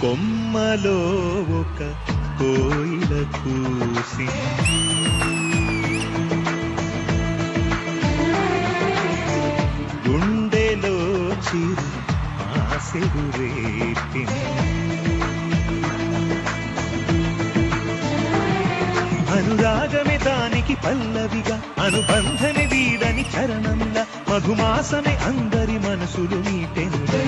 కొమ్మలో ఒక కోయిల కూసి గుండెలో చిరు ఆశలు రేపి అనురాగమే దానికి పల్లవిగా అనుబంధమే వీడని చరణంలా మధుమాసమే అందరి మనసులు మీటెనులే.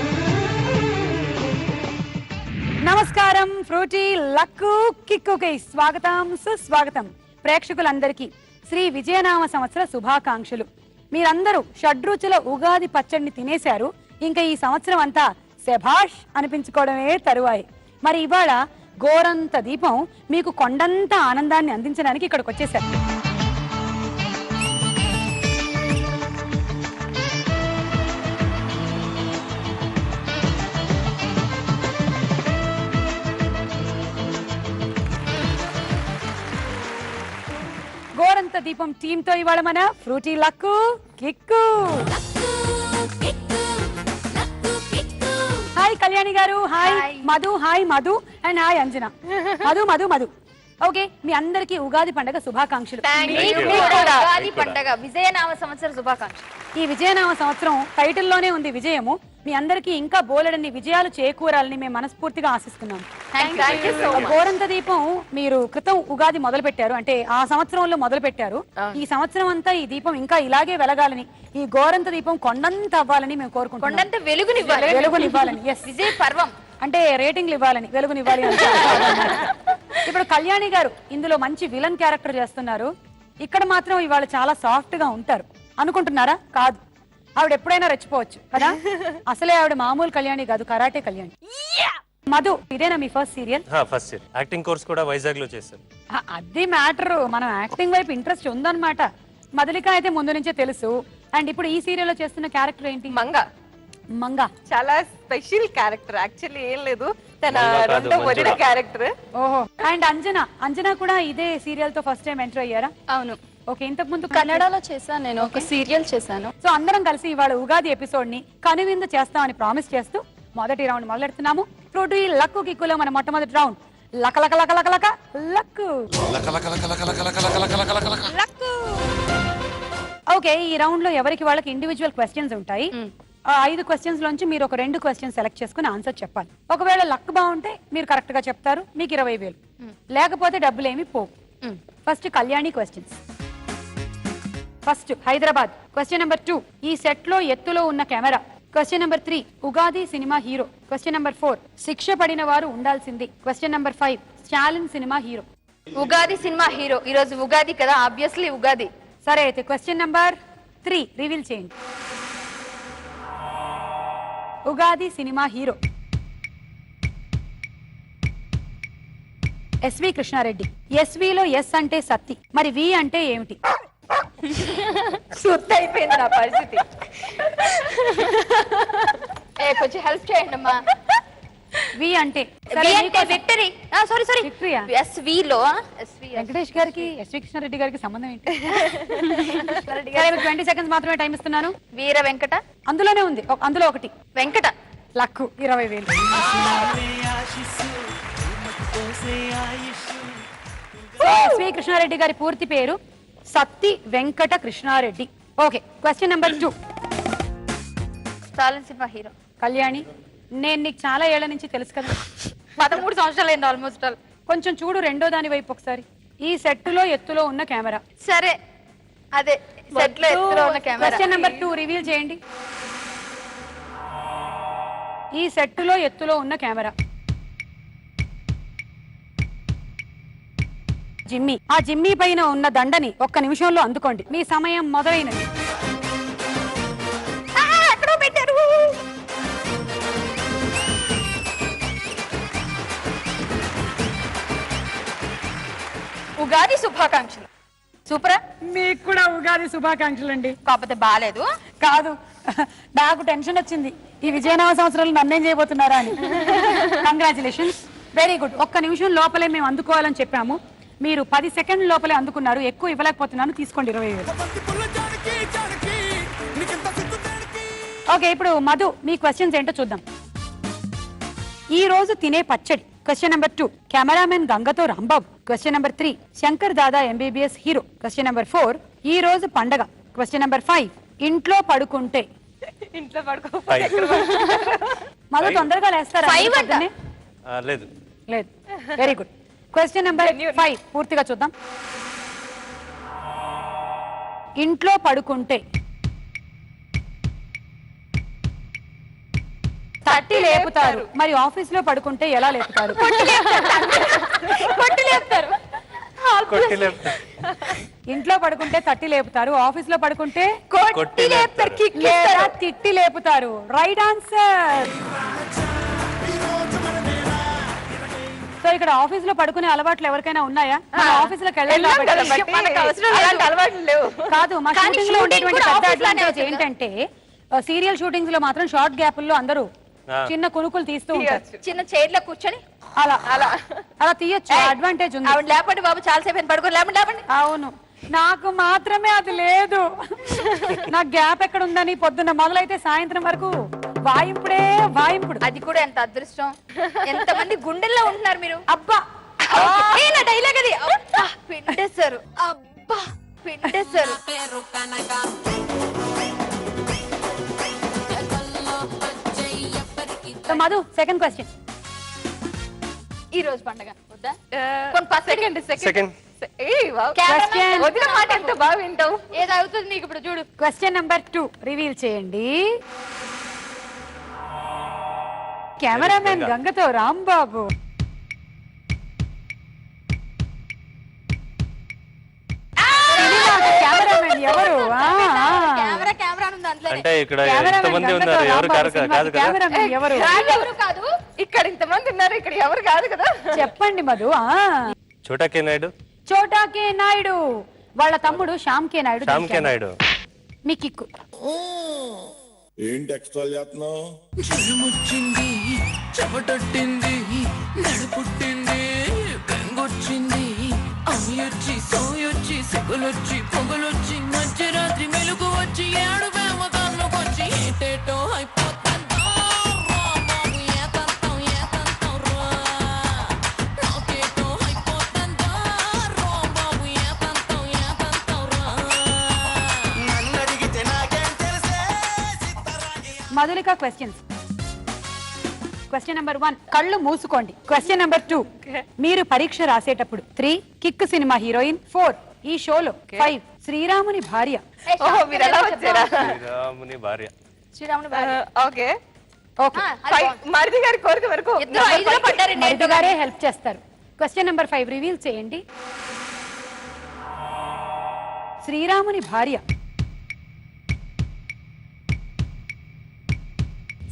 నమస్కారం, ఫ్రూటీ లక్కు కిక్కుకి స్వాగతం సుస్వాగతం. ప్రేక్షకులందరికీ శ్రీ విజయనామ సంవత్సర శుభాకాంక్షలు. మీరందరూ షడ్రుచుల ఉగాది పచ్చడిని తినేశారు. ఇంకా ఈ సంవత్సరం అంతా శభాష్ అనిపించుకోవడమే తరువాయి. మరి ఇవాళ గోరంత దీపం మీకు కొండంత ఆనందాన్ని అందించడానికి ఇక్కడికి వచ్చేసారు. గోరంత దీపం టీమ్ తో ఇవాళ మన fruity luck kick. Hi Kalyani garu, hi Madhu, hi Madhu and hi Anjana. Madhu Madhu Madhu okay, మీ అందరికి ఉగాది పండుగ శుభాకాంక్షలు. ఉగాది పండుగ విజయనామ సంవత్సర శుభాకాంక్షలు. ఈ విజయనామ సంవత్సరం టైటిల్లోనే ఉంది విజయము. మీ అందరికీ ఇంకా బోలెడన్ని విజయాలు చేకూరాలని మేము మనస్ఫూర్తిగా ఆశిస్తున్నాం. గోరంత దీపం మీరు క్రితం ఉగాది మొదలు పెట్టారు, అంటే ఆ సంవత్సరంలో మొదలు పెట్టారు. ఈ సంవత్సరం అంతా ఈ దీపం ఇంకా ఇలాగే వెలగాలని, ఈ గోరంత దీపం కొండంత అవ్వాలని మేము కోరుకుంటున్నాం. కొండంత వెలుగునివ్వాలని. విజయ పర్వం అంటే రేటింగ్లు ఇవ్వాలని, వెలుగునివ్వాలి అని. ఇప్పుడు కళ్యాణి గారు ఇందులో మంచి విలన్ క్యారెక్టర్ చేస్తున్నారు. ఇక్కడ మాత్రం ఇవాళ చాలా సాఫ్ట్ గా ఉంటారు అనుకుంటున్నారా? కాదు, ఆవిడ ఎప్పుడైనా రెచ్చిపోవచ్చు కదా. అసలే ఆవిడ మామూలు కళ్యాణి కాదు, కరాటే కళ్యాణి. మధు, ఇదేనా మీ first serial? First year acting course కూడా వైజాగ్ లో చేశాను. అది మ్యాటర్. మనం యాక్టింగ్ వైపు ఇంట్రెస్ట్ ఉందన్నమాట. మధులిక అయితే ముందు నుంచే తెలుసు. అండ్ ఇప్పుడు ఈ సీరియల్ లో చేస్తున్న క్యారెక్టర్ ఏంటి? మంగ. చాలా స్పెషల్ క్యారెక్టర్. యాక్చువల్లీ ఏం లేదు, తన రెండో వదిన క్యారెక్టర్. ఓహో. అండ్ అంజన కూడా ఇదే సీరియల్ తో ఫస్ట్ టైం ఎంటర్ అయ్యారా? అవును. ఓకే, ఇంతకు ముందు కన్నడలో చేశాను, నేను ఒక సీరియల్ చేశాను. సో అందరం కలిసి ఇవాళ ఉగాది ఎపిసోడ్ ని కనువిందు చేస్తామని ప్రామిస్ చేస్తూ మొదటి రౌండ్ మొదలెడుతున్నాము. ఫ్రూటీ లక్కు కిక్కులో మన మొట్టమొదటి రౌండ్ లక లక లక లక లక లక్కు. ఓకే, ఈ రౌండ్ లో ఎవరికి వాళ్ళకి ఇండివిజువల్ క్వశ్చన్స్ ఉంటాయి. 5 క్వశ్చన్స్ లోంచి మీరు ఒక 2 క్వశ్చన్స్ సెలెక్ట్ చేసుకుని ఆన్సర్ చెప్పాలి. ఒకవేళ లక్ బాగుంటే మీరు కరెక్ట్ గా చెప్తారు, మీకు 20,000. లేకపోతే డబ్బులు ఏమి పోవు. First Kalyani questions. First Hyderabad. Question number 2, ఈ సెట్ లో ఎత్తులో ఉన్న camera. Question number 3, Ugadi cinema hero. Question number 4, శిక్ష పడిన వారు ఉండాల్సింది. Question number 5, challenge cinema hero. Ugadi cinema hero. ఈ రోజు ఉగాది కదా, ఆబ్వియస్లీ ఉగాది. సరే అయితే క్వశ్చన్ నెంబర్ 3 రివీల్ చేయండి. Ugadi cinema hero SV Krishna Reddy. ఎస్విలో ఎస్ అంటే సత్తి, మరి వి అంటే ఏమిటి? సుత్తి అయిపోయింది నా పరిస్థితి. కొంచెం హెల్ప్ చేయండి అమ్మా. వి అంటే విక్టరీ. సారీ విక్టరీయా? ఎస్వి లో వెంకటేష్ గారికి ఎస్వి కృష్ణారెడ్డి గారికి సంబంధం ఏంటి? 20 సెకండ్స్ మాత్రమే టైం ఇస్తున్నాను. వీర వెంకట అందులోనే ఉంది, అందులో ఒకటి. వెంకట. లక్కు 20,000. ఎస్వి కృష్ణారెడ్డి గారి పూర్తి పేరు Satti Venkata Krishna Reddy. Okay, question number 2, challenge cinema hero. Kalyani, నేను నీకు చాలా ఏళ్ల నుంచి తెలుసు కదా. 13 సంవత్సరాలు అయింది ఆల్మోస్ట్. కొంచెం చూడు రెండో దాని వైపు ఒకసారి. ఈ సెట్ లో ఎత్తులో ఉన్న కెమెరా. సరే, అదే సెట్ లో ఎత్తులో ఉన్న కెమెరా. క్వశ్చన్ నెంబర్ 2 రివీల్ చేయండి. ఈ సెట్ లో ఎత్తులో ఉన్న కెమెరా. జిమ్మీ. ఆ జిమ్మీ పైన ఉన్న దండని 1 నిమిషంలో అందుకోండి. మీ సమయం మొదలైనది. ఉగాది శుభాకాంక్షలు. సూపరా. మీకు కూడా ఉగాది శుభాకాంక్షలు అండి. కాకపోతే బాగాలేదు. కాదు, నాకు టెన్షన్ వచ్చింది, ఈ విజయనామ సంవత్సరాలు నన్నేం చేయబోతున్నారా అని. Congratulations, very good. 1 నిమిషం లోపలే మేము అందుకోవాలని చెప్పాము, మీరు 10 సెకండ్ల లోపలే అందుకున్నారు. ఎక్కువ ఇవ్వలేకపోతున్నాను, తీసుకోండి 20,000. ఓకే, ఇప్పుడు మధు, మీ క్వశ్చన్స్ ఏంటో చూద్దాం. ఈ రోజు తినే పచ్చడి. క్వశ్చన్ నెంబర్ 2 కెమెరామెన్ గంగతో Rambabu. Question number 3 Shankar Dada MBBS hero. Question number 4 ఈ రోజు పండగ. క్వశ్చన్ నెంబర్ 5 ఇంట్లో పడుకుంటే. ఇంట్లో పడుకో. మళ్ళీ తొందరగా లేస్తారా? లేదు లేదు. Very good. క్వశ్చన్ నెంబర్ 5 పూర్తిగా చూద్దాం. ఇంట్లో పడుకుంటే తట్టి లేపుతారు. మరి ఆఫీస్ లో పడుకుంటే ఎలా లేపుతారు? కొట్టి లేపుతారు. కొట్టి లేపుతారు. ఇంట్లో పడుకుంటే తట్టి లేపుతారు, ఆఫీస్ లో పడుకుంటే కొట్టి లేపుతారు. లేదా తిట్టి లేపుతారు. Right answer. సో ఇక్కడ ఆఫీస్ లో పడుకునే అలవాట్లు ఎవరికైనా ఉన్నాయా? మన ఆఫీస్ లోకి వెళ్ళాలి కాబట్టి మనకు అవసరం అలాంటి అలవాట్లు లేవు. కాదు, మా కానీ షూటింగ్ లో shooting ఉండేటువంటి కూడా పెద్ద office లోనే అడ్వాంటేజ్ ఏంటంటే సీరియల్ షూటింగ్స్ లో మాత్రం షార్ట్ గ్యాపుల్లో అందరూ చిన్న కునుకులు తీస్తూ ఉంటారు. చిన్న చైర్ లో కూర్చొని అలా అలా అలా తీయొచ్చు. అడ్వాంటేజ్ ఉంది. ఆవిడ లేపండి బాబు, చాలా సేపు పడుకోండి, లేపండి లేపండి. అవును, నాకు మాత్రమే అది లేదు. నాకు గ్యాప్ ఎక్కడ ఉందని పొద్దున్న మొదలైతే సాయంత్రం వరకు వాయింపుడే వాయింపుడు. అది కూడా ఎంత అదృష్టం. ఎంత మంది గుండెల్లో ఉంటున్నారు మీరు. అబ్బా నా డైలాగ్ అది. అబ్బా పిండేశారు, అబ్బా పిండేశారు. Madhu, second question. ఈ రోజు పండగ వద్దా? కొన్ని సెకండ్ సెకండ్ Question. వదిన మాట ఎంత బాగా వింటావు. ఏది అవుతుంది నీకు ఇప్పుడు చూడు. క్వశ్చన్ నెంబర్ 2 రివీల్ చేయండి. కెమెరామెన్ గంగతో రాంబాబు. కెమెరామెన్ ఎవరు? కెమెరా కెమెరా ఉంది దాంట్లో. అంటే ఇక్కడ ఎంతమంది ఉన్నారు? ఎవరు కాదు కదా? కెమెరామెన్ ఎవరు? ఎవరు కాదు. ఇక్కడ ఇంతమంది ఉన్నారు, ఇక్కడ ఎవరు కాదు కదా. చెప్పండి మధు. చోటా కే నాయుడు. చోటా కే నాయుడు వాళ్ళ తమ్ముడు శ్యామ్ కే నాయుడు. శ్యామ్ కే నాయుడు. మీ కిక్కు. ఏంటి ఎక్స్ట్రా చేస్తున్నావు? చెరుముచ్చింది, చెమటొట్టింది, నడుపుట్టింది, గంగొచ్చింది, అయ్యొచ్చి సోయొచ్చి సిగులొచ్చి పొగలొచ్చి మధ్యరాత్రి మెలుగు వచ్చి ఏడు వేమ కన్నుకొచ్చి ఏటేటో అయిపోతుందో బాబు ఏతంతం ఏతంతం రా నాకేటో అయిపోతుందో బాబు ఏతంతం ఏతంతం రా నన్నడిగితే నాకేం తెలిసే మధులిక క్వశ్చన్స్. క్వశ్చన్ నెంబర్ 1 కళ్ళు మూసుకోండి. క్వశ్చన్ నెంబర్ 2 మీరు పరీక్ష రాసేటప్పుడు. 3 కిక్ సినిమా హీరోయిన్. 4 ఈ షోలో. 5 శ్రీరాముని భార్య. ఓహో, మీరు ఎలా వచ్చారా? శ్రీరాముని భార్య. శ్రీరాముని భార్య. ఓకే ఓకే, మరిది గారి కోరిక వరకు ఇద్దరు ఐదులో పడ్డారు. మధు గారే హెల్ప్ చేస్తారు. క్వశ్చన్ నెంబర్ 5 రివీల్ చేయండి. శ్రీరాముని భార్య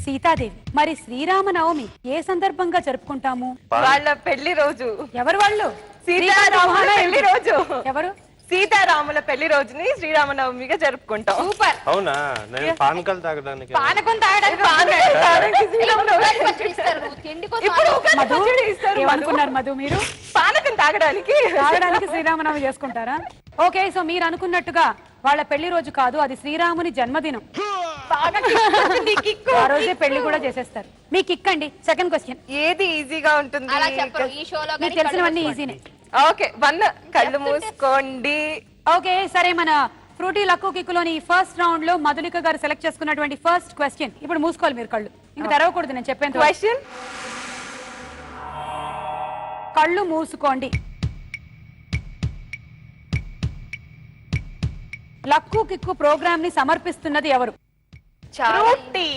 సీతాదేవి. మరి శ్రీరామనవమి ఏ సందర్భంగా జరుపుకుంటాము? వాళ్ళ పెళ్లి రోజు. ఎవరు వాళ్ళు? సీతారాముల పెళ్లి రోజు. ఎవరు? సీతారాముల పెళ్లి రోజుని శ్రీరామనవమిగా జరుపుకుంటాం. సూపర్. అవునా? నేను పానకాలు తాగడానికి. పానకం తాగడానికి ఇస్తారు. తిండి కోసం ఇప్పుడు ఉగాది మధు పచ్చడి ఇస్తారు. ఏమనుకున్నారు మధు మీరు? పానకం తాగడానికి శ్రీరామనవమి చేసుకుంటారా? ఓకే, సో మీరు అనుకున్నట్టుగా వాళ్ళ పెళ్లి రోజు కాదు, అది శ్రీరాముని జన్మదినం. ఆ రోజే పెళ్లి కూడా చేసేస్తారు. మీ కిక్ అండి. Second question. ఏది ఈజీగా ఉంటుంది? అలా చెప్పరు ఈ షోలో. మీకు తెలిసినవన్నీ ఈజీనే. ఓకే, 1 కళ్ళు మూసుకోండి. ఓకే, సరే. మన ఫ్రూటీ లక్కు కిక్కులోని ఫస్ట్ రౌండ్ లో మధులిక గారు సెలెక్ట్ చేసుకున్నటువంటి ఫస్ట్ క్వశ్చన్. ఇప్పుడు మూసుకోవాలి మీరు కళ్ళు, ఇంకా తెరవకూడదు నేను చెప్పేంత. క్వశ్చన్. కళ్ళు మూసుకోండి. లక్కు కిక్కు ప్రోగ్రామ్ ని సమర్పిస్తున్నది ఎవరు? ఫ్రూటీ.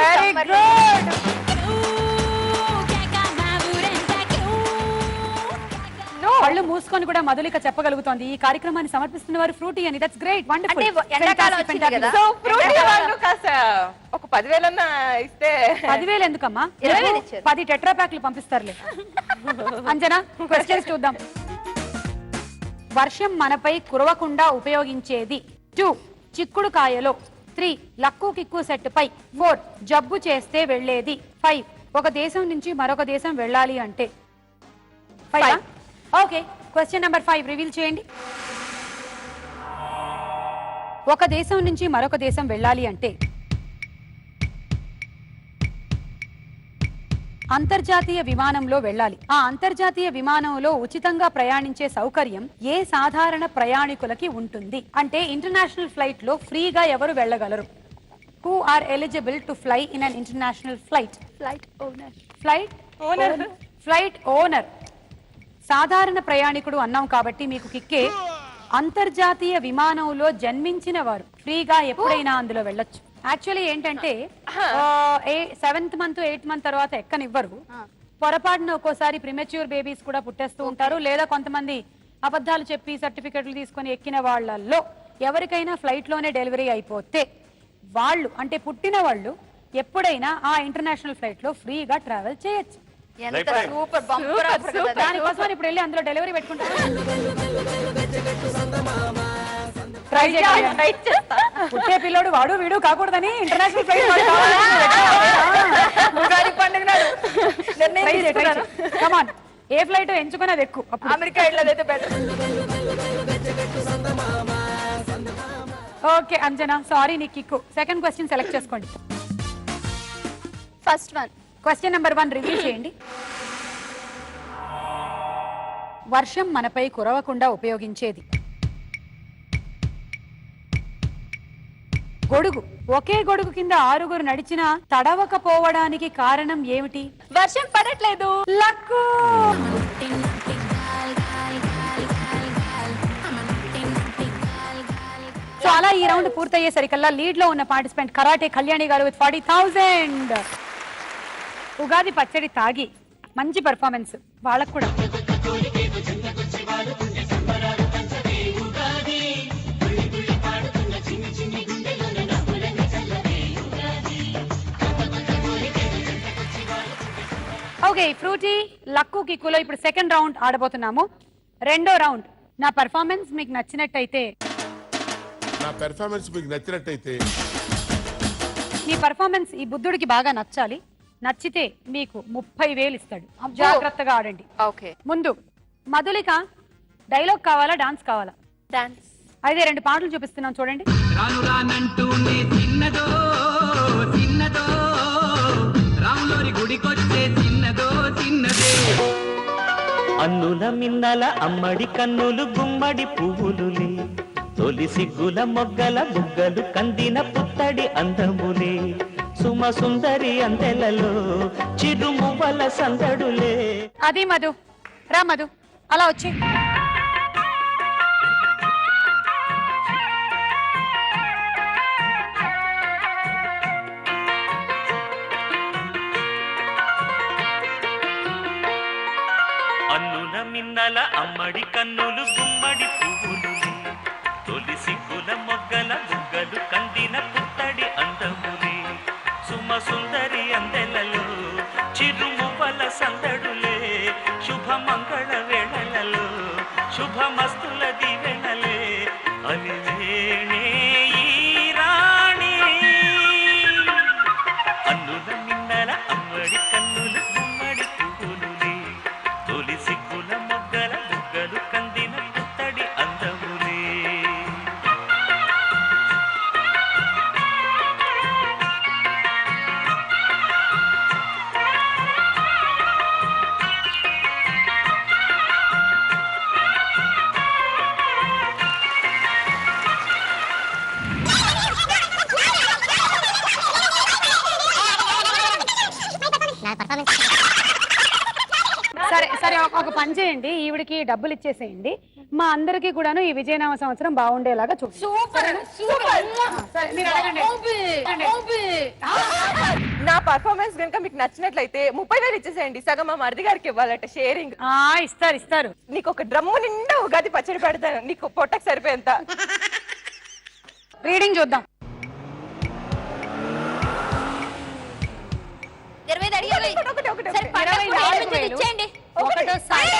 Very good. కళ్ళు మూసుకొని కూడా మధులిక చెప్పగలుగుతోంది. ఈ కార్యక్రమాన్ని సమర్పిస్తున్న వారు ఫ్రూటీ అని. That's great, wonderful. అంటే ఎండాకాలం వచ్చింది కదా. సో ఫ్రూటీ వాళ్ళు కాస్త ఒక 10,000 ఇస్తే. 10,000 ఎందుకమ్మా? 20,000 ఇచ్చారు. 10 టెట్రా ప్యాక్లు పంపిస్తారులే. అంజనా, క్వశ్చన్స్ చూద్దాం. వర్షం మనపై కురవకుండా ఉపయోగించేది. 2 చిక్కుడు కాయలో. 3 లక్కు కిక్కు సెట్ పై. 4 జబ్బు చేస్తే వెళ్ళేది. 5 ఒక దేశం నుంచి మరొక దేశం వెళ్ళాలి అంటే. 5 ఓకే, క్వశ్చన్ నెంబర్ 5 రివీల్ చేయండి. ఒక దేశం నుంచి మరొక దేశం వెళ్ళాలి అంటే అంతర్జాతీయ విమానంలో వెళ్ళాలి. ఆ అంతర్జాతీయ విమానంలో ఉచితంగా ప్రయాణించే సౌకర్యం ఏ సాధారణ ప్రయాణికులకి ఉంటుంది? అంటే ఇంటర్నేషనల్ ఫ్లైట్ లో ఫ్రీగా ఎవరు వెళ్ళగలరు? Who are eligible to fly in an international flight? Flight owner. సాధారణ ప్రయాణికుడు అన్నాం కాబట్టి మీకు కిక్కే. అంతర్జాతీయ విమానంలో జన్మించిన వారు ఫ్రీగా ఎప్పుడైనా అందులో వెళ్ళొచ్చు. యాక్చువల్లీ ఏంటంటే 7th మంత్ 8th మంత్ తర్వాత ఎక్కనివ్వరు. పొరపాటున ఒక్కోసారి ప్రిమెచ్యూర్ బేబీస్ కూడా పుట్టేస్తూ ఉంటారు. లేదా కొంతమంది అబద్ధాలు చెప్పి సర్టిఫికెట్లు తీసుకొని ఎక్కిన వాళ్ళల్లో ఎవరికైనా ఫ్లైట్ లోనే డెలివరీ అయిపోతే వాళ్ళు అంటే పుట్టిన వాళ్ళు ఎప్పుడైనా ఆ ఇంటర్నేషనల్ ఫ్లైట్ లో ఫ్రీగా ట్రావెల్ చేయొచ్చు. ఎంత సూపర్ బంపర్ ఆఫర్ కదా. దానికోసం ఇప్పుడు వెళ్ళి అందులో డెలివరీ పెట్టుకుంటారు. ట్రై చేస్తా. పుట్టే పిల్లోడు వాడు వీడు కాకూడదని ఇంటర్నేషనల్ ఫ్లైట్ కమాన్. ఏ ఫ్లైట్ ఎంచుకుని అది ఎక్కువ. అమెరికా వెళ్ళేదైతే బెటర్. ఓకే అంజనా, సారీ నీ కిక్కు. సెకండ్ క్వశ్చన్ సెలెక్ట్ చేసుకోండి. First one. Question number 1 reveal చేయండి. వర్షం మనపై కురవకుండా ఉపయోగించేది గొడుగు. ఒకే గొడుగు కింద 6గురు నడిచినా తడవకపోవడానికి కారణం ఏమిటి? వర్షం పడట్లేదు. లక్కు. సో అలా ఈ రౌండ్ పూర్తయ్యేసరికల్లా లీడ్ లో ఉన్న పార్టిసిపెంట్ కరాటే కళ్యాణి గారు విత్ 40,000. ఉగాది పచ్చడి తాగి మంచి పర్ఫార్మెన్స్ వాళ్ళకు కూడా. ఓకే, ఫ్రూటీ లక్కు కిక్కులో ఇప్పుడు సెకండ్ రౌండ్ ఆడబోతున్నాము. రెండో రౌండ్. నా పర్ఫార్మెన్స్ మీకు నచ్చినట్టయితే మీ పర్ఫార్మెన్స్ ఈ బుద్ధుడికి బాగా నచ్చాలి. నచ్చితే మీకు 30,000 ఇస్తాడు. జాగ్రత్తగా ఆడండి. ఓకే. ముందు మధులిక డైలాగ్ కావాలా డాన్స్ కావాలా? డాన్స్. అయితే 2 పాటలు చూపిస్తున్నాం చూడండి. రాను రానంటూనే చిన్నదో చిన్నదో రాములోరి గుడికొచ్చే చిన్నదో చిన్నదే. అన్నుల మిన్నల అమ్మడి కన్నులు గుమ్మడి పువ్వులులే, తొలి సిగ్గుల మొగ్గల బుగ్గలు కందిన పుత్తడి అందములే, సుమ సుందరి అందెలలో చిరుమువ్వల సందడులే. అది మధు. రా మధు, అలా వచ్చి. అన్నుల మిన్నల అమ్మడి కన్నులు గుమ్మడి పువ్వులులే, తొలి సిగ్గుల మొగ్గల బుగ్గలు కందిన పుత్తడి అందములే, సుమ సుందరి అందెలలో చిరుమువ్వల సందడులే, శుభ మంగళ వేళలలో శుభమస్తుల దివెనలే, అలివేణే ఈ రాణి. అన్నుల మిన్నల అమ్మడి కన్నులు గుమ్మడి పువ్వులులే, తొలి సిగ్గుల మొగ్గల బుగ్గలు కందిన పుత్తడి అందములే. సరే సరే, ఒక పని చేయండి, ఈవిడికి డబ్బులు ఇచ్చేసేయండి. మా అందరికి కూడాను ఈ విజయనామ సంవత్సరం బాగుండేలాగా చూడండి. Super super. సరే, మీరు అడగండి. నా పర్ఫార్మెన్స్ కనుక మీకు నచ్చినట్లయితే 30,000 ఇచ్చేసేయండి. సగం మా మరిది గారికి ఇవ్వాలట షేరింగ్. ఇస్తారు ఇస్తారు. నీకు ఒక డ్రమ్ము నిండా ఉగాది పచ్చడి పెడతాను, నీకు పొట్టకు సరిపోయేంత. రీడింగ్ చూద్దాం. 20 అడిగాలి. ఒకటి, ఒకటి, సరే, ఒకటి. 24,000 ఇచ్చేయండి. ఒకటో సారి.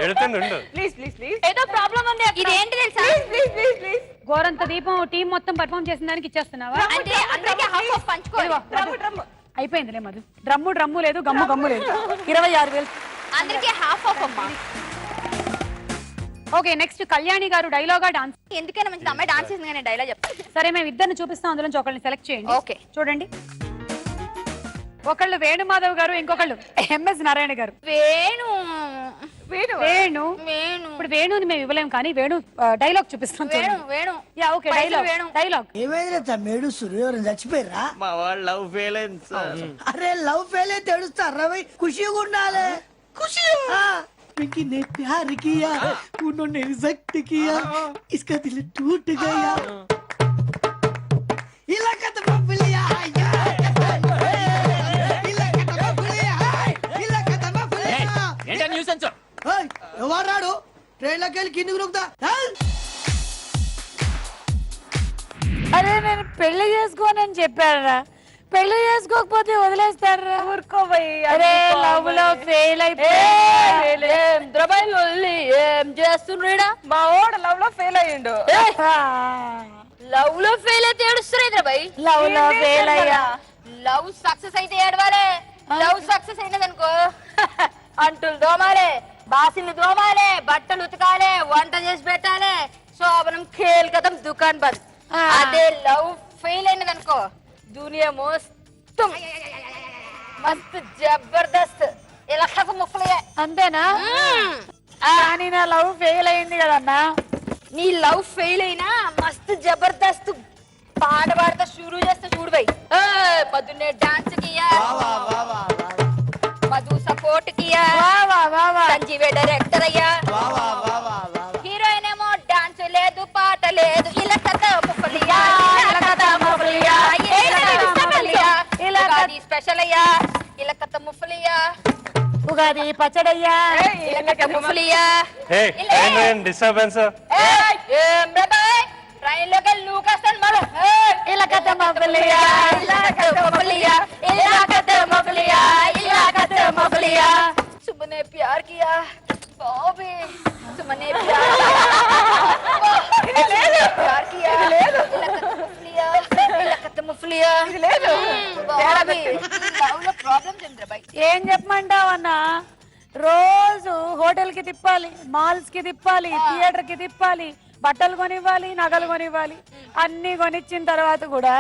ఎడుతుండు. Please please please. ఏదో ప్రాబ్లం ఉంది. ఇది ఏంటి తెలుసా? Please please please. గోరంత దీపం టీం మొత్తం పర్ఫార్మ్ చేసిన దానికి ఇచ్చేస్తున్నావా? అంటే అందరికీ హాఫ్ హాఫ్ పంచుకోవాలి. Drum drum. అయిపోయిందిలే మధు. డ్రమ్ము లేదు, గమ్ము లేదు. 26,000. అందరికీ హాఫ్ హాఫ్ అమ్మా. ఓకే, నెక్స్ట్ కళ్యాణి గారు డైలాగా డాన్స్. ఎందుకైనా మంచిది అమ్మాయి డాన్స్ చేసింది కానీ డైలాగ్ చెప్తాను. సరే, మేము ఇద్దరిని చూపిస్తాం, అందులో ఒకరిని సెలెక్ట్ చేయండి. ఓకే. చూడండి. ఒకళ్ళు వేణుమాధవ్ గారు, ఇంకొకళ్ళు ఎంఎస్ నారాయణ గారు. వేణు వేణు వేణు ఇప్పుడు వేణుని మేము ఇవ్వలేం, కానీ వేణు డైలాగ్ చూపిస్తాం. Venu Venu yeah okay, dialogue dialogue. ఏమైనా తమ్మేడు సూర్య ఎవరైనా చచ్చిపోయిరా? మా వాళ్ళు లవ్ ఫెయిల్ అయింది సార్. అరే లవ్ ఫెయిల్ అయితే ఏడుస్తారా భయ్? ఖుషిగా ఉండాలి. ఖుషి क्योंकि ने प्यार किया उन्होंने रिजेक्ट किया इसका दिल टूट गया इलाकत बबलिया इलाकत बबलिया इलाकत बबलिया ఏంటా న్యూసెన్స్? ఏయ్ ఎవరాడు ట్రైన్ లోకి వెళ్ళి కిందికి రుకుతా? అరే నేను పెళ్లి చేసుకోనని చెప్పారా? పెళ్లి చేసుకోకపోతే వదిలేస్తారా? అరే లవ్ లో ఫెయిల్ ఏం చేస్తున్నాడా? మా ఓడు లవ్ లో ఫెయిల్ అయ్యిండు. లవ్ లో ఫెయిల్ అయితే ఏడుస్తున్నాయి బాయ్. లవ్ లో ఫెయిల్ అయ్యా. లవ్ సక్సెస్ అయితే ఏడవాలే. లవ్ సక్సెస్ అయినదనుకో అంటులు దోమాలే, బాసిలు దోమాలే, బట్టలు ఉతకాలే, వంట చేసి పెట్టాలి, శోభనం ఖేల్ కథం దుకాన్ బంద్. అదే లవ్ ఫెయిల్ అయినదనుకో దునియా మొత్తం మస్తు జబర్దస్త్ ఇలా కథ ముక్కలే. అంతేనా? కానీ నా లవ్ ఫెయిల్ అయింది కదన్నా. నీ లవ్ ఫెయిల్ అయినా మస్తు జబర్దస్త్ పాట పాడతా షురూ చేస్తా చూడు బై. పొద్దున్నే డాన్స్ కియా, మధు సపోర్ట్ కియా, సంజీవే డైరెక్టర్ అయ్యా, హీరోయిన్ ఏమో డాన్స్ లేదు పాట లేదు, ఇలా కథ ముక్కలియా, ఇలా కథ ముక్కలియా, ఇలా స్పెషల్ అయ్యా, ఇలా కథ ముఫలియా, ఉగాది పచ్చడయ్యా, ఇలా కథ ముఫలియా. డిస్టర్బెన్స్. ఏం బాయ్ ట్రైన్ లోకి వెళ్ళి నువ్వు కాస్తాను మరో ఇలా కథ మొగలియా, ఇలా కథ ముఫలియా, ఇలా కథ ముఫలియా, ఇలా కథ ముఫలియా. సుమనే ప్యార్ కియా బాబీ, సుమనే ప్యార్ కియా, ఇలా కథ ముఫలియా, ఇలా కథ ముఫలియా. బాబీ లవ్ లో ప్రాబ్లమ్స్ ఏంట్రా బై? ఏం చెప్పమంటావన్నా? రోజు హోటల్ కి తిప్పాలి, మాల్స్ కి తిప్పాలి, థియేటర్ కి తిప్పాలి, బట్టలు కొనివ్వాలి, నగలు కొనివ్వాలి. అన్ని కొనిచ్చిన తర్వాత కూడా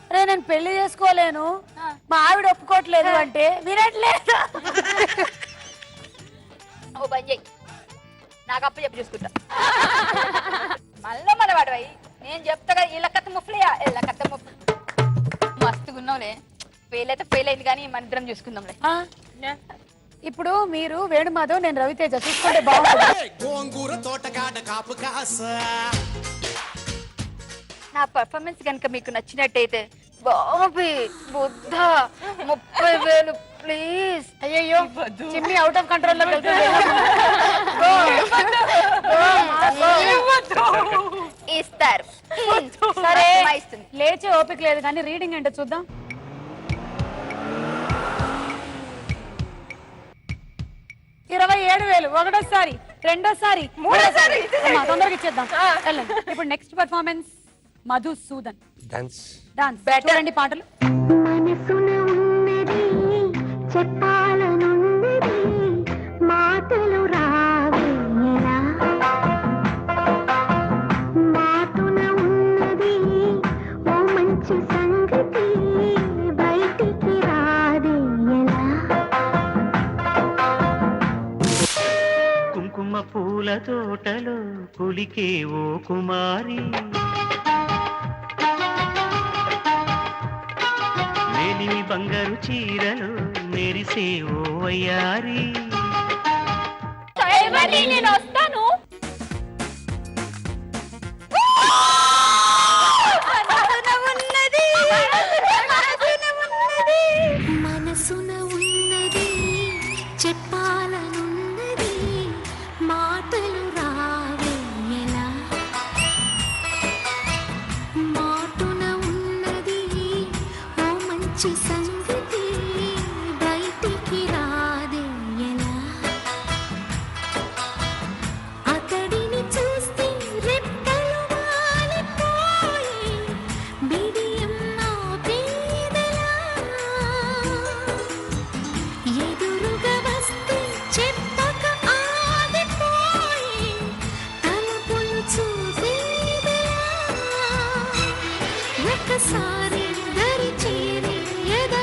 అరే నేను పెళ్లి చేసుకోలేను, మా ఆవిడ ఒప్పుకోవట్లేదు అంటే వినట్లేదు. ఓ పని చెయ్యి, నాకు అప్పు చెప్పి చూసుకుంటా. మళ్ళీ మన వాడు నేను చెప్తా కదా, ఇలా కథ ముఫ్లియా, ఇలా కథ ముఫ్ మస్తుగా ఉన్నావులే. ఫెయిల్ అయితే ఫెయిల్ అయింది కానీ మన ఇద్దరం చూసుకుందాంలే. ఇప్పుడు మీరు వేణుమాధవ్, నేను రవితేజ చూసుకుంటే బాగుంటుంది. గోంగూర తోటకాడ కాపు కాస నా పర్ఫార్మెన్స్ కనుక మీకు నచ్చినట్టయితే బాబీ బుద్ధ 30,000 ప్లీజ్. అయ్యో చిమ్మి అవుట్ ఆఫ్ కంట్రోల్ లో ఇస్తారు. సరే ఇస్తుంది. లేచే ఓపిక లేదు కానీ రీడింగ్ ఏంటో చూద్దాం. $27,000 ఒకటోసారి, రెండోసారి, మూడోసారి. తొందరగా ఇచ్చేద్దాం. ఇప్పుడు next performance Madhusudan dance. Dance చూడండి పాటలు. మనసున ఉన్నది చెప్పాలనున్నది మాటలు రావేలా, మాటున ఉన్నది ఓ మంచి సంగతి బయటికి రాదేలా. కుంకుమ పూల తోటలో పులికే ఓ కుమారి, మేలిమి బంగారు చీరలో మెరిసే ఓ వయ్యారి. నేను వస్తాను. మనసున ఉన్నది చెప్పాలనున్నది మాటలు రావేలా, మాటున ఉన్నది ఓ మంచి సంగతి బయటికి రాదేలా. అతడిని చూస్తే రెప్పలు వాలిపోయి బిడియం ఆపేదెలా, ఎదురుగా వస్తే చెప్పక ఆగిపోయి తలుపులు చూసేదెలా. ఒకసారి దరి చేరి ఎద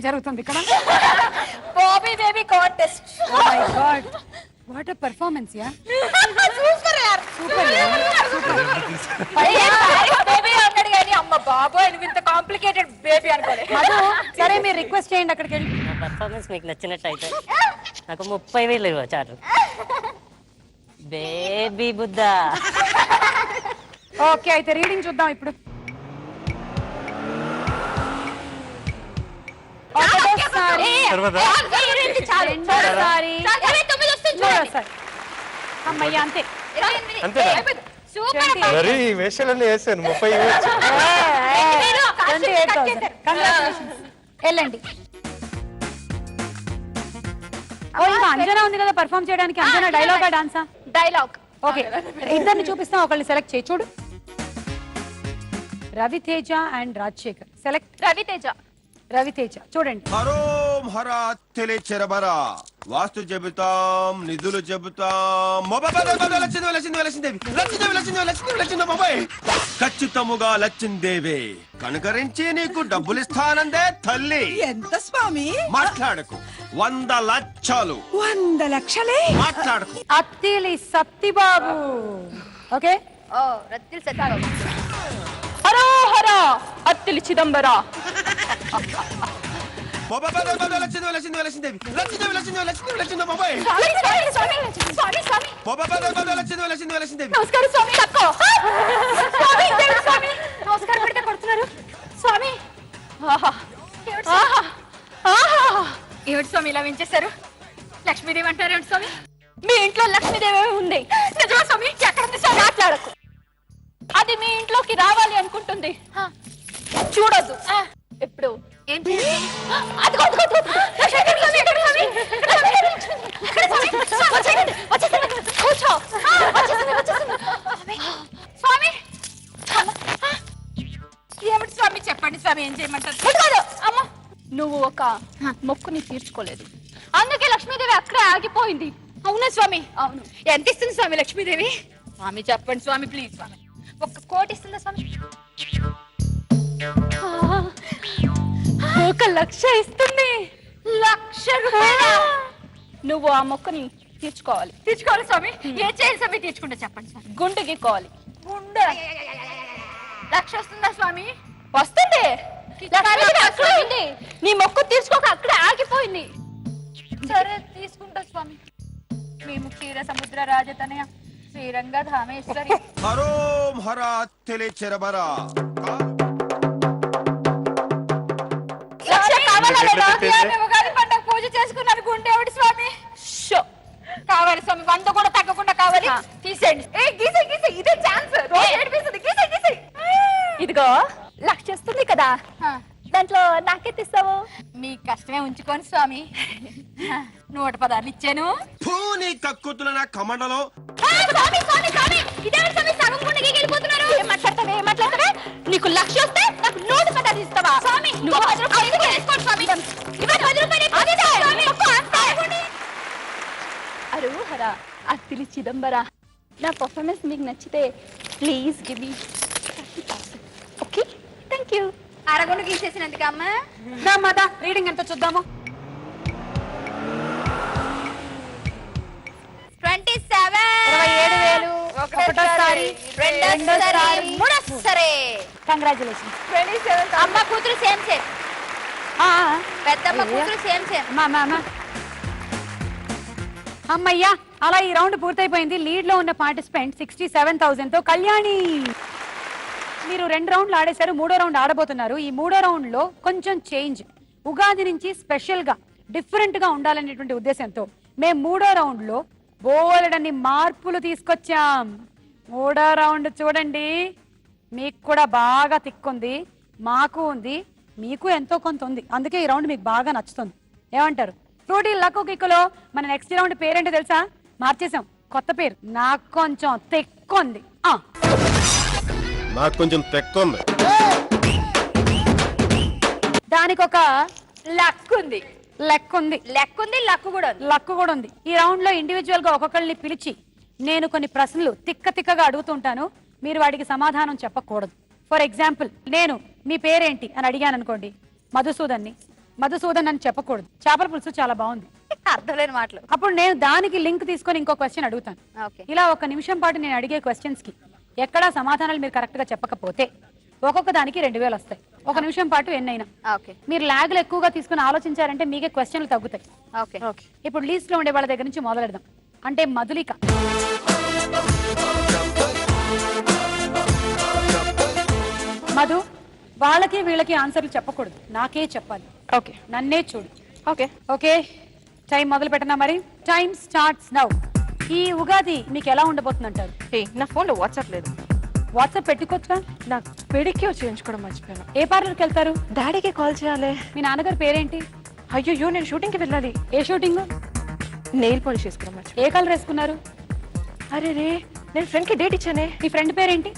జరుగుతుంది ఇక్కడ. బాబీ baby contest. Oh my god, what a performance yeah. Super యార్, సూపర్ బేబీ అన్నాడు కానీ అమ్మ బాబోయ్ నువ్వు ఇంత కాంప్లికేటెడ్ బేబీ అనుకోలే. మధు, సరే మీరు రిక్వెస్ట్ చేయండి అక్కడికి వెళ్ళి. నా పర్ఫార్మెన్స్ మీకు నచ్చినట్టయితే నాకు 30,000 ఇవ్వ చాలు. బేబీ బుద్ధ. ఓకే, అయితే రీడింగ్ చూద్దాం ఇప్పుడు. ఒకటోసారి, తర్వాత రెండోసారి, 9 వస్తుంది మూడోసారి. అమ్మయ్య, అంతే. అంతేనా? సూపర్. మరి ఈ వేషాలన్నీ వేసాను 30 ఇవ్వచ్చు. 28,000. Congratulations. వెళ్ళండి. ఓ, ఇంకా అంజనా ఉంది కదా పర్ఫామ్ చేయడానికి. అంజనా డైలాగా డాన్సా? డైలాగ్. ఓకే, ఇద్దరిని చూపిస్తాం, ఒకళ్ళని సెలెక్ట్ చేయి. చూడు, రవితేజ అండ్ రాజశేఖర్. సెలెక్ట్. రవితేజ. రవితేజ చూడండి. హరోం హరా చెరబరా వాస్తు చెబుతాం నిధులు చెబుతాం ఖచ్చితముగా లచ్చిందేవే కనుకరించి నీకు డబ్బులిస్తానందే తల్లి. ఎంత స్వామి? మాట్లాడకు 100 లక్షలు. 100 లక్షలే? మాట్లాడకు. అత్తిలి సత్తిబాబు. ఓకే, ఓ రత్తిల్ సత్తాగో. హరో హరా అత్తిలి చిదంబర. నమస్కారం స్వామి. తక్కువ స్వామి, స్వామి నమస్కారం పెడితే కొడుతున్నారు స్వామి. ఏమిటి స్వామి ఇలా వించేశారు? లక్ష్మీదేవి అంటారు ఏమిటి స్వామి? మీ ఇంట్లో లక్ష్మీదేవి ఉంది నిజమా స్వామి? ఎక్కడ ఉంది స్వామి? మాట్లాడకు. అది మీ ఇంట్లోకి రావాలి అనుకుంటుంది, చూడొద్దు. ఎప్పుడు ఏం చేయాలి? స్వామి ఏమిటి స్వామి? చెప్పండి స్వామి, ఏం చేయమంటారు? అమ్మ, నువ్వు ఒక మొక్కుని తీర్చుకోలేదు, అందుకే లక్ష్మీదేవి అక్కడే ఆగిపోయింది. అవునా స్వామి? అవును. ఎంత ఇస్తుంది స్వామి లక్ష్మీదేవి? స్వామి చెప్పండి స్వామి, ప్లీజ్ స్వామి. 1 కోటి ఇస్తుందా స్వామి? 1 లక్ష ఇస్తుంది. 1,00,000 రూపాయలు. నువ్వు ఆ మొక్కని తీర్చుకోవాలి. తీర్చుకోవాలి స్వామి. ఏ చేయాలి స్వామి? తీర్చుకుంటే చెప్పండి స్వామి. గుండె గీక్కోవాలి. గుండె 1,00,000 వస్తుందా స్వామి? వస్తుంది. నీ మొక్కు తీర్చుకోక అక్కడే ఆగిపోయింది. సరే తీసుకుంటా స్వామి. మేము క్షీర సముద్ర రాజతనయ శ్రీరంగ ధామేశ్వరి. హరోం హరా చెరబరా పూజ చేసుకున్నాను. గుండె ఎవడి స్వామి? కావాలి స్వామి, 100 కూడా తగ్గకుండా కావాలి. తీసేయండి. ఇదే ఛాన్స్. ఇదిగో 1,00,000 వస్తుంది కదా, దాంట్లో నాకెత్తిస్తావు? మీ కష్టమే ఉంచుకోండి స్వామి. 116 ఇచ్చాను. పూని కక్కుతుల నా కమండలో నీకు 1,00,000 వస్తే నాకు 116 ఇస్తావా స్వామి? నువ్వు 10 రూపాయలు వేసుకోండి స్వామి. 10 రూపాయలు. అరు హరా అత్తిలి చిదంబర, నా పర్ఫార్మెన్స్ మీకు నచ్చితే please give me 30,000. Okay, thank you. అరగొండ గీసేసినందుకు అమ్మ. రీడింగ్ ఎంత చూద్దాము. 27,000. 27,000. ఒకటోసారి, రెండోసారి, మూడోసారి. కంగ్రాచులేషన్స్. 27,000. అమ్మ కూతురు సేమ్ సేమ్. పెద్దమ్మ కూతురు సేమ్ సేమ్. అమ్మయ్యా, అలా ఈ రౌండ్ పూర్తయిపోయింది. లీడ్ లో ఉన్న పార్టిసిపెంట్ 67,000 తో కళ్యాణి. మీరు 2 రౌండ్లు ఆడేశారు, 3వ రౌండ్ ఆడబోతున్నారు. ఈ 3వ రౌండ్ లో కొంచెం చేంజ్, ఉగాది నుంచి స్పెషల్ గా డిఫరెంట్ గా ఉండాలనేటువంటి ఉద్దేశంతో మేము 3వ రౌండ్ లో బోలెడన్ని మార్పులు తీసుకొచ్చాం. 3వ రౌండ్ చూడండి, మీకు కూడా బాగా తిక్కుంది, మాకు ఉంది, మీకు ఎంతో కొంత ఉంది. అందుకే ఈ రౌండ్ మీకు బాగా నచ్చుతుంది. ఏమంటారు? ఫ్రూటీ లక్కు కిక్కులో మన నెక్స్ట్ రౌండ్ పేరేంటో తెలుసా? మార్చేసాం, కొత్త పేరు. నాకు కొంచెం తెక్కుంది. నాకు కొంచెం తెక్కుంది. దానికి ఒక లక్కుంది. లక్కు కూడా ఉంది. ఈ రౌండ్ లో ఇండివిజువల్ గా ఒక్కొక్కరిని పిలిచి నేను కొన్ని ప్రశ్నలు తిక్కగా అడుగుతుంటాను, మీరు వాటికి సమాధానం చెప్పకూడదు. ఫర్ ఎగ్జాంపుల్, నేను మీ పేరేంటి అని అడిగాను అనుకోండి, మధుసూదన్ని. మధుసూదన్ అని చెప్పకూడదు. చేపల పులుసు చాలా బాగుంది. అర్థం లేని మాటలు. అప్పుడు నేను దానికి లింక్ తీసుకొని ఇంకో క్వశ్చన్ అడుగుతాను. ఓకే. ఇలా 1 నిమిషం పాటు నేను అడిగే క్వశ్చన్స్ కి ఎక్కడా సమాధానాలు మీరు కరెక్ట్ గా చెప్పకపోతే ఒక్కొక్క దానికి 2000 వస్తాయి. 1 నిమిషం పాటు ఎన్నైనా. ఓకే. మీరు లాగ్లు ఎక్కువగా తీసుకుని ఆలోచించారంటే మీకే క్వశ్చన్లు తగ్గుతాయి. ఓకే. ఇప్పుడు లీస్ట్ లో ఉండే వాళ్ళ దగ్గర నుంచి మొదలెడదాం. అంటే మధులిక. మధు, వాళ్ళకి వీళ్ళకి ఆన్సర్లు చెప్పకూడదు, నాకే చెప్పాలి. ఓకే. నన్నే చూడు. ఓకే. ఓకే, టైం మొదలు పెట్టనా? మరి టైం స్టార్ట్స్ నౌ. ఈ ఉగాది మీకు ఎలా ఉండబోతుంది అంటారు? నా ఫోన్ లో వాట్సాప్ లేదు. వాట్సాప్ పెట్టుకోవచ్చుగా. నాకు పెడిక్యూర్ చేయించుకోవడం మర్చిపోయాను. ఏ పార్లర్కి వెళ్తారు? డాడీకి కాల్ చేయాలి. మీ నాన్నగారి పేరేంటి? అయ్యో, నేను షూటింగ్ కి వెళ్ళాలి. ఏ షూటింగ్? నెయిల్ పాలిష్ చేసుకోవడం మర్చిపోయాను. ఏ కలర్ వేసుకున్నారు? అరే రే, నేను ఫ్రెండ్ కి డేట్ ఇచ్చానే. మీ ఫ్రెండ్ పేరేంటి?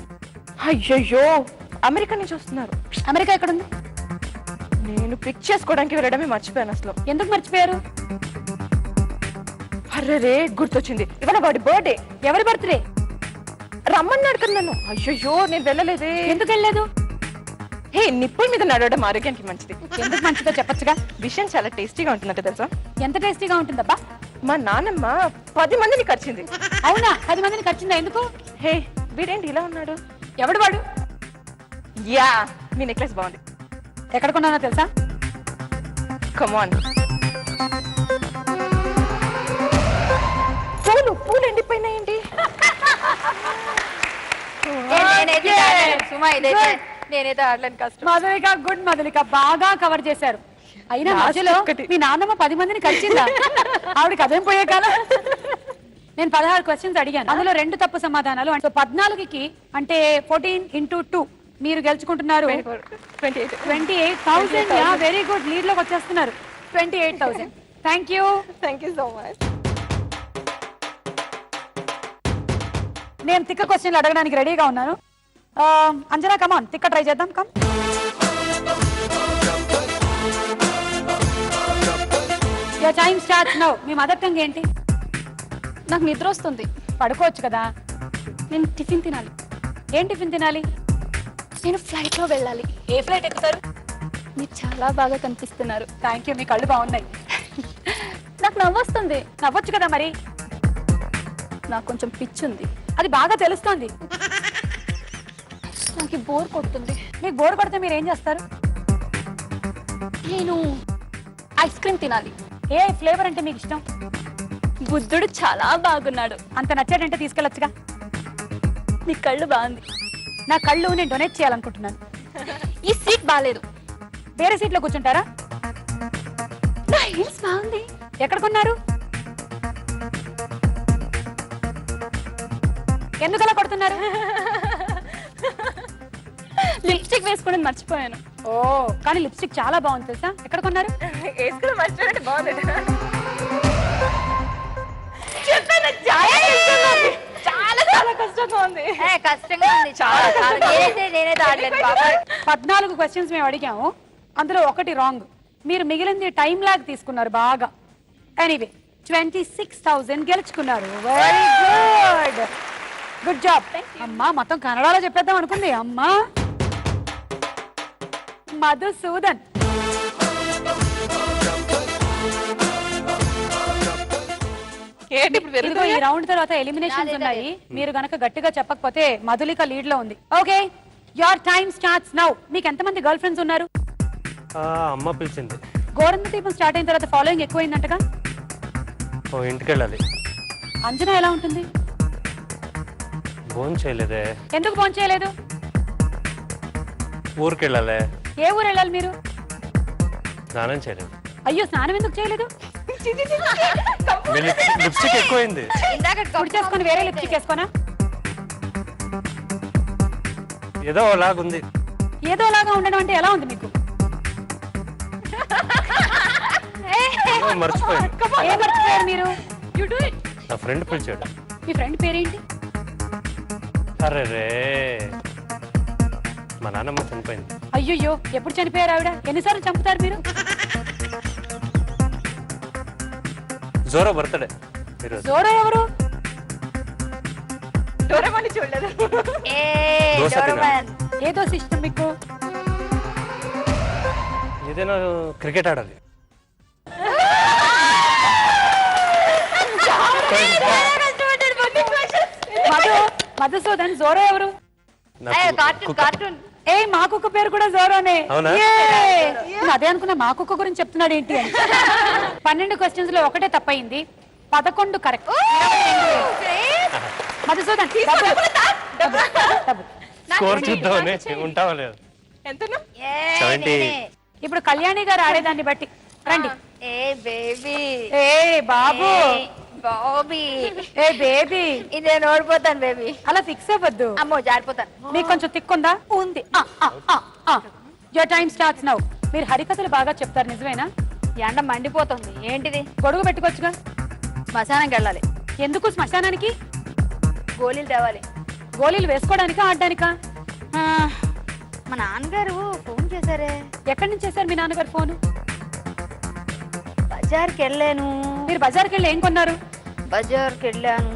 అయ్యో, అమెరికా నుంచి వస్తున్నారు. అమెరికా ఎక్కడుంది? నేను పిక్ చేసుకోవడానికి వెళ్ళడమే మర్చిపోయాను అసలు. ఎందుకు మర్చిపోయారు? అరే రే, గుర్తొచ్చింది, ఇవాళ వాడి బర్త్డే. ఎవరి బర్త్డే? రమ్మన్నాడు కదా నన్ను. అయ్యో, నేను వెళ్ళలేదే. ఎందుకు వెళ్ళలేదు? హే, నిప్పుల మీద నడవడం ఆరోగ్యానికి మంచిది. ఎందుకు మంచిదో చెప్పొచ్చుగా. విషయం చాలా టేస్టీగా ఉంటుందంట తెలుసా? ఎంత టేస్టీగా ఉంటుందబ్బా? మా నాన్నమ్మ 10 మందిని ఖర్చింది. అవునా? 10 మందిని ఖర్చిందా? ఎందుకు? హే, వీడేంటి ఇలా ఉన్నాడు? ఎవడు వాడు? యా, మీ నెక్లెస్ బాగుంది. ఎక్కడ కొన్నానో తెలుసా? కమాన్. పూలు ఎండిపోయినాయండి. సుమా, ఇదైతే నేనైతే ఆడలేను, కష్టం. మధులిక, గుడ్ మధులిక, బాగా కవర్ చేశారు. అయినా మధ్యలో మీ నాన్నమ్మ 10 మందిని కలిసిందా? ఆవిడకి అదేం పోయే కాలం. నేను 16 క్వశ్చన్స్ అడిగాను, అందులో 2 తప్పు సమాధానాలు. అంటే 14కి అంటే 14 into 2 మీరు గెలుచుకుంటున్నారు 28,000. వెరీ గుడ్, లీడ్ లోకి వచ్చేస్తున్నారు. 28,000. Thank you. Thank you so much. నేను తిక్క క్వశ్చన్లు అడగడానికి రెడీగా ఉన్నాను. అంజనా, కమాన్, తిక్క ట్రై చేద్దాం. Come. Your time starts now. Me mother tongue ఏంటి? నాకు నిద్ర వస్తుంది. పడుకోవచ్చు కదా. నేను టిఫిన్ తినాలి. ఏం టిఫిన్ తినాలి? నేను ఫ్లైట్ లో వెళ్ళాలి. ఏ ఫ్లైట్ ఎక్కుతారు? మీరు చాలా బాగా కనిపిస్తున్నారు. థ్యాంక్ యూ, మీ కళ్ళు బాగున్నాయి. నాకు నవ్వొస్తుంది. నవ్వచ్చు కదా మరి. నాకు కొంచెం పిచ్చి ఉంది. అది బాగా తెలుస్తోంది. నాకు బోర్ కొడుతుంది. మీకు బోర్ కొడితే మీరు ఏం చేస్తారు? నేను ఐస్ క్రీమ్ తినాలి. ఏ ఫ్లేవర్ అంటే మీకు ఇష్టం? బుద్ధుడు చాలా బాగున్నాడు. అంత నచ్చాడంటే తీసుకెళ్ళొచ్చుగా. నీ కళ్ళు బాగుంది. నా కళ్ళు నేను డొనేట్ చేయాలనుకుంటున్నాను. ఈ సీట్ బాగాలేదు. వేరే సీట్లో కూర్చుంటారా? నా హీల్స్ బాగుంది. ఎక్కడ కొన్నారు? ఎందుకు అలా కొడుతున్నారు? లిప్స్టిక్ వేసుకోవడం మర్చిపోయాను. ఓ, కానీ లిప్స్టిక్ చాలా బాగుంది తెలుసా. ఎక్కడ కొన్నారు? వేసుకోవడం మర్చిపోయాడు. బాగుంది. చాలా చాలా కష్టంగా ఉంది. కష్టంగా ఉంది. నేనైతే ఆడలేదు. 14 క్వశ్చన్స్ మేము అడిగాము, అందులో 1 రాంగ్. మీరు మిగిలింది టైం లాగ్ తీసుకున్నారు బాగా. ఎనీవే, 26,000 గెలుచుకున్నారు. Very good, good job. అమ్మా, మొత్తం కన్నడలో చెప్పేద్దాం అనుకుంది. అమ్మా, మధుసూదన్. ఇదిగో ఈ రౌండ్ తర్వాత ఎలిమినేషన్స్ ఉన్నాయి. మీరు గనక గట్టిగా చెప్పకపోతే మధులిక లీడ్ లో ఉంది. Okay, your time starts now. మీకు ఎంతమంది గర్ల్ ఫ్రెండ్స్ ఉన్నారు? అమ్మ పిలిచింది. గోరంత దీపం స్టార్ట్ అయిన తర్వాత ఫాలోయింగ్ ఎక్కువైందంటగా. ఓ, ఇంటికి వెళ్ళాలి. అంజనా ఎలా ఉంటుంది? ఫోన్ చేయలేదే. ఎందుకు ఫోన్ చేయలేదు? ఊరికి వెళ్ళాలి. ఏ ఊరు వెళ్ళాలి మీరు? స్నానం చేయలేదు. అయ్యో, స్నానం ఎందుకు చేయలేదు? లిప్స్టిక్ ఎక్కువైంది. పొడి చేసుకొని వేరే లిప్స్టిక్ వేసుకోనా? ఏదో అలాగుంది. ఏదో లాగా ఉండడం అంటే ఎలా ఉంది మీకు? మర్చిపోయింది. ఏం మర్చిపోయారు మీరు? నా ఫ్రెండ్ పిలిచాడు. మీ ఫ్రెండ్ పేరేంటి? అరే రే, మా నాన్నమ్మ చనిపోయింది. అయ్యో, ఎప్పుడు చనిపోయారు ఆవిడ? ఎన్నిసార్లు చంపుతారు మీరు? Zoro birthday. జోరో ఎవరు? డోరేమాన్ చూడలేదు. దోశ తినాలి. ఏ దోశ ఇష్టం మీకు? ఏదో ఏదైనా క్రికెట్ ఆడాలి. మధుసూదన్ జోరో ఎవరు? కార్టూన్ ఏ మా కుక్క పేరు కూడా జోరోనే. అవునా? నేను అదే అనుకున్నా, మా కుక్క గురించి చెప్తున్నాడు ఏంటి అని. 12 క్వశ్చన్స్ లో ఒకటే తప్పయింది, 11 కరెక్ట్. మధుసూదన్ స్కోర్ చూద్దామని ఉంటావా లేదు. ఎంత 70. ఇప్పుడు కళ్యాణి గారు ఆడేదాన్ని బట్టి రండి. ఏ బేబీ ఏ బాబు, బాబీ ఏ బేబీ, ఇదే ఓడిపోతాను బేబీ. అలా ఫిక్స్ అవ్వద్దు. అమ్మో జారిపోతాను. మీకు కొంచెం తిక్కుందా? ఉంది. Your time starts now. మీరు హరికథలు బాగా చెప్తారు, నిజమేనా? ఎండ మండిపోతుంది. ఏంటిది? గొడుగు పెట్టుకోవచ్చుగా. శ్మశానంకి వెళ్ళాలి. ఎందుకు శ్మశానానికి? గోళీలు తేవాలి. గోళీలు వేసుకోవడానికా ఆడడానికా? ఆ, మా నాన్నగారు ఫోన్ చేశారే. ఎక్కడి నుంచి చేశారు మీ నాన్నగారు ఫోను? బజార్కి వెళ్ళాను. మీరు బజార్కి వెళ్ళి ఏం కొన్నారు? బజార్కి వెళ్ళాను.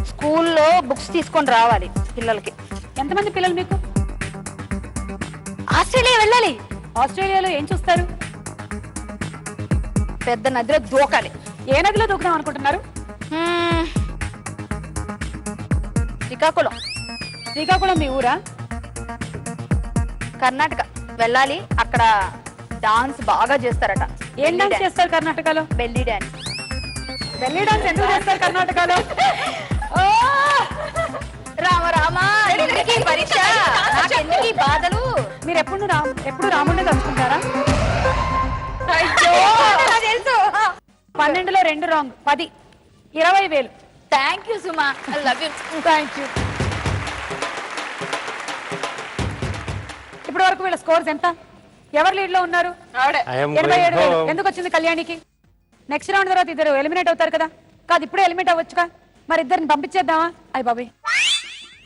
స్కూల్లో బుక్స్ తీసుకొని రావాలి పిల్లలకి. ఎంతమంది పిల్లలు మీకు? ఆస్ట్రేలియా వెళ్ళాలి. ఆస్ట్రేలియాలో ఏం చూస్తారు? పెద్ద నదిలో దూకాలి. ఏ నదిలో దూకుదాం అనుకుంటున్నారు? శ్రీకాకుళం. శ్రీకాకుళం మీ ఊరా? కర్ణాటక వెళ్ళాలి. అక్కడ డాన్స్ బాగా చేస్తారట. ఏం డాన్స్ చేస్తారు కర్ణాటకలో? Belly dance. బెల్లీ డాన్స్ ఎందుకు చేస్తారు కర్ణాటకలో? రామ రామ ఎందుకీ పరీక్ష, నాకెందుకు ఈ బాధలు? మీరు ఎప్పుడు రాముడిని తలుచుకుంటారా? తెలుసు. 12లో 2 wrong. 10. 20,000. Thank you Suma. I love you. Thank you. ఇప్పటి వరకు వీళ్ళ స్కోర్స్ ఎంత? ఎవరు లీడ్ లో ఉన్నారు? I am 87,000. going home. ఎందుకు వచ్చింది కళ్యాణికి? నెక్స్ట్ రౌండ్ తర్వాత ఇద్దరు ఎలిమినేట్ అవుతారు కదా. కాదు, ఇప్పుడే ఎలిమినేట్ అవ్వచ్చుగా. మరి ఇద్దరిని పంపించేద్దామా? అయ్య బాబాయ్,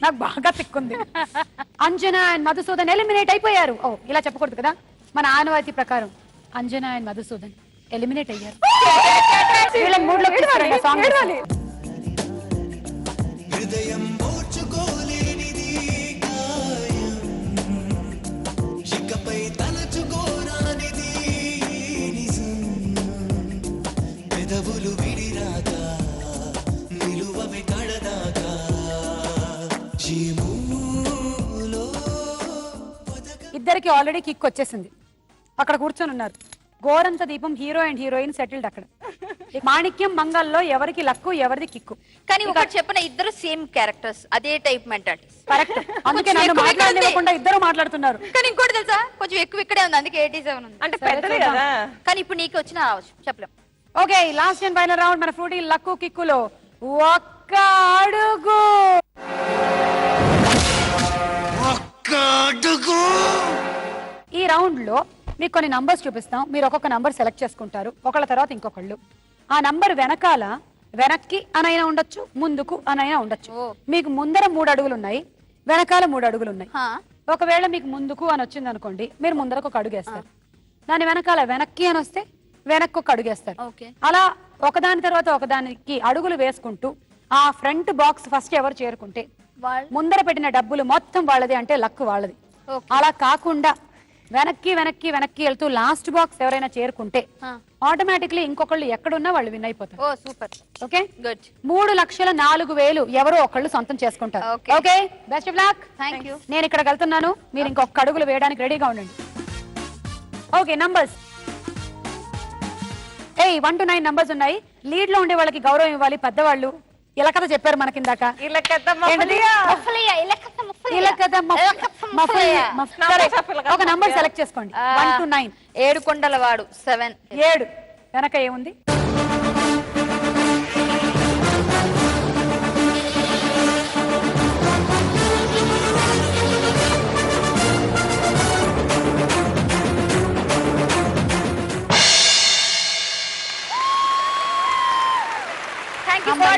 నాకు బాగా తిక్కుంది. అంజనా అండ్ మధుసూదన్ ఎలిమినేట్ అయిపోయారు. ఓ, ఇలా చెప్పకూడదు కదా. మన ఆనవాయితీ ప్రకారం అంజనా అండ్ మధుసూదన్ ఎలిమినేట్ అయ్యారు. వీళ్ళ మూడ్ లో సాంగ్ హృదయం ఓర్చుకోలేనిది గాయం, ఇకపై తలచుకోరానిది నిజం, పెదవులు విడిరాక నిలువవి కడదాకా జీములో ఇద్దరికి ఆల్రెడీ కిక్ వచ్చేసింది. అక్కడ కూర్చొని ఉన్నారు. గోరంత దీపం హీరో అండ్ హీరోయిన్ సెటిల్డ్ అక్కడ. మాణిక్యం మంగల్లో ఎవరికి లక్కు, ఎవరిది కిక్కు. కానీ ఒకటి చెప్పిన, ఇద్దరు సేమ్ క్యారెక్టర్స్, అదే టైప్ మెంటాలిటీ. కరెక్ట్. అందుకే నన్ను మాట్లాడనివ్వకుండా ఇద్దరు మాట్లాడుతున్నారు. కానీ ఇంకోటి తెలుసా, కొంచెం ఎక్కువ ఇక్కడే ఉంది, అందుకే 87 ఉంది. అంటే పెద్దదే కదా. కానీ ఇప్పుడు నీకు వచ్చిన రావచ్చు, చెప్పలేం. Okay, last and final round. మన ఫ్రూటీ లక్కు కిక్కులో ఒక్క అడుగు. ఈ రౌండ్ లో మీకు కొన్ని నంబర్స్ చూపిస్తాం. మీరు ఒక్కొక్క నంబర్ సెలెక్ట్ చేసుకుంటారు, ఒకళ్ళ తర్వాత ఇంకొకళ్ళు. ఆ నంబర్ వెనకాల వెనక్కి అనైనా ఉండొచ్చు, ముందుకు అనైనా ఉండొచ్చు. మీకు ముందర 3 అడుగులు ఉన్నాయి, వెనకాల 3 అడుగులు ఉన్నాయి. ఒకవేళ మీకు ముందుకు అని వచ్చింది అనుకోండి, మీరు ముందరకు ఒక అడుగు వేస్తారు. దాని వెనకాల వెనక్కి అని వస్తే వెనక్కి ఒక అడుగు వేస్తారు. అలా ఒకదాని తర్వాత ఒకదానికి అడుగులు వేసుకుంటూ ఆ ఫ్రంట్ బాక్స్ ఫస్ట్ ఎవరు చేరుకుంటే ముందర పెట్టిన డబ్బులు మొత్తం వాళ్ళది, అంటే లక్ వాళ్ళది. అలా కాకుండా వెనక్కి వెనక్కి వెనక్కి వెళ్తూ లాస్ట్ బాక్స్ ఎవరైనా చేరుకుంటే ఆటోమేటిక్లీ ఇంకొకళ్ళు ఎక్కడున్నా వాళ్ళు విన్ అయిపోతారు. ఓ సూపర్. Okay, good. 3,04,000 ఎవరో ఒకళ్ళు సొంతం చేసుకుంటారు. Okay, best of luck. Thank you. నేను ఇక్కడికి వెళ్తున్నాను, మీరు ఇంకొక అడుగులు వేయడానికి రెడీగా ఉండండి. ఓకే, నంబర్స్ 1 to 9 నంబర్స్ ఉన్నాయి. లీడ్ లో ఉండే వాళ్ళకి గౌరవం ఇవ్వాలి. పెద్దవాళ్ళు ఇలా కథ చెప్పారు మనకిందాక. ఒక నంబర్ సెలెక్ట్ చేసుకోండి. 1 to 9. 7 కొండల వాడు 7. 7 వెనక ఏముంది?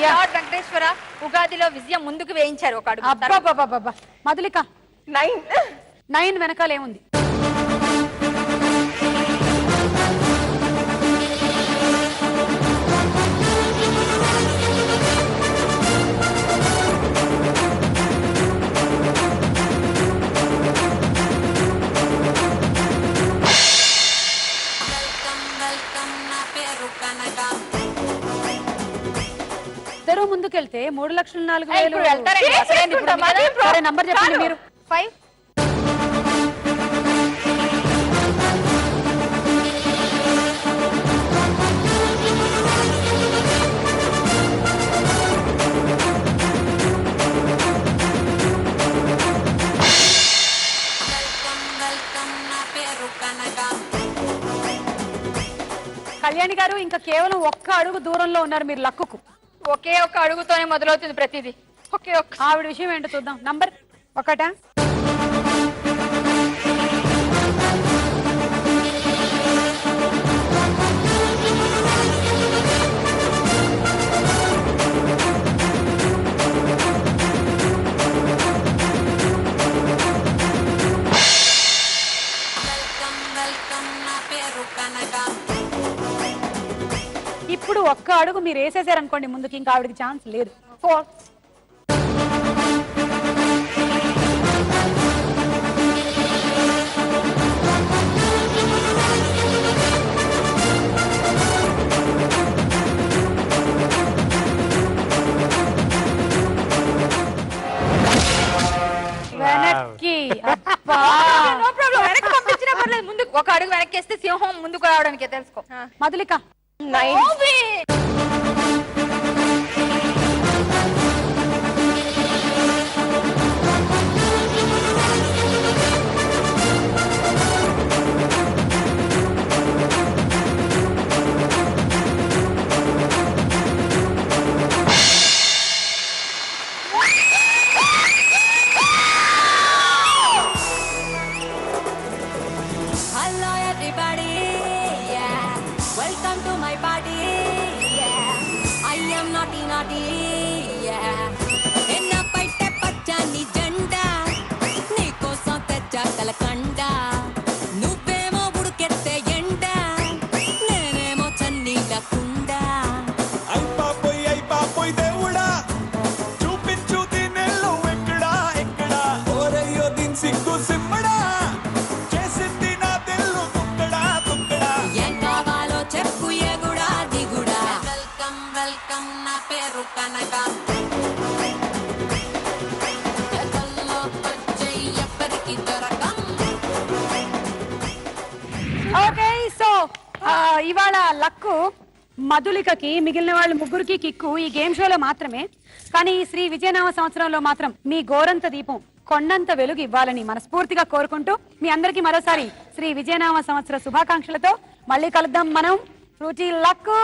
లార్డ్ వెంకటేశ్వర, ఉగాదిలో విజయం ముందుకు వేయించారు ఒక అడుగు. అబ్బా మధులిక 9 వెనకాల ఏముంది? ఇద్దరు ముందుకెళ్తే 3,04,000 ఇప్పుడు వెళ్తారండి అసలే ఇప్పుడు కదా. సరే నంబర్ చెప్పండి మీరు 5 కళ్యాణి గారు ఇంకా కేవలం ఒక్క అడుగు దూరంలో ఉన్నారు మీరు లక్కుకు. ఒకే ఒక్క అడుగుతోనే మొదలవుతుంది ప్రతిదీ. ఒకే ఒక్క ఆవిడ విషయం ఏంటో చూద్దాం. నంబర్ 1. ఇప్పుడు ఒక్క అడుగు మీరు వేసేసారనుకోండి ముందుకి, ఇంకా ఆవిడకి ఛాన్స్ లేదు. 4 వెనక్కి. అబ్బా. No problem. వెనక్కి పంపించినా పర్లేదు, ముందుకు ఒక అడుగు వెనక్కి వేస్తే సింహం ముందుకు రావడానికి తెలుసుకో. Madhulika 9. Hello everybody, yeah. Welcome to my party, yeah. I am naughty, yeah. Enna paite pachani janda, nee kosam techa kalakanda. Nuvvemo udukette enda, nenemo channila kunda. అయిపోయి దేవుడా చూపించు దీనెల్లో ఎక్కడా ఎక్కడా ఓరయ్యో దీని సిగ్గు సిమ్మడా చేసింది నా తెల్లు తుక్కడా తుక్కడా. ఏం కావాలో చెప్పు ఎగుడా దిగుడా. వెల్కమ్ వెల్కమ్ నా పేరు కనక. ఎదల్లో వచ్చేయ్ ఎవ్వరికి దొరకం. ఓకే సో ఇవాళ లక్కు మధులికకి, మిగిలిన వాళ్ళు ముగ్గురికి కిక్కు ఈ గేమ్ షోలో మాత్రమే. కానీ ఈ శ్రీ విజయనామ సంవత్సరంలో మాత్రం మీ గోరంత దీపం కొండంత వెలుగు ఇవ్వాలని మనస్ఫూర్తిగా కోరుకుంటూ మీ అందరికీ మరోసారి శ్రీ విజయనామ సంవత్సర శుభాకాంక్షలతో మళ్ళీ కలుద్దాం మనం. రుచి లక్కు.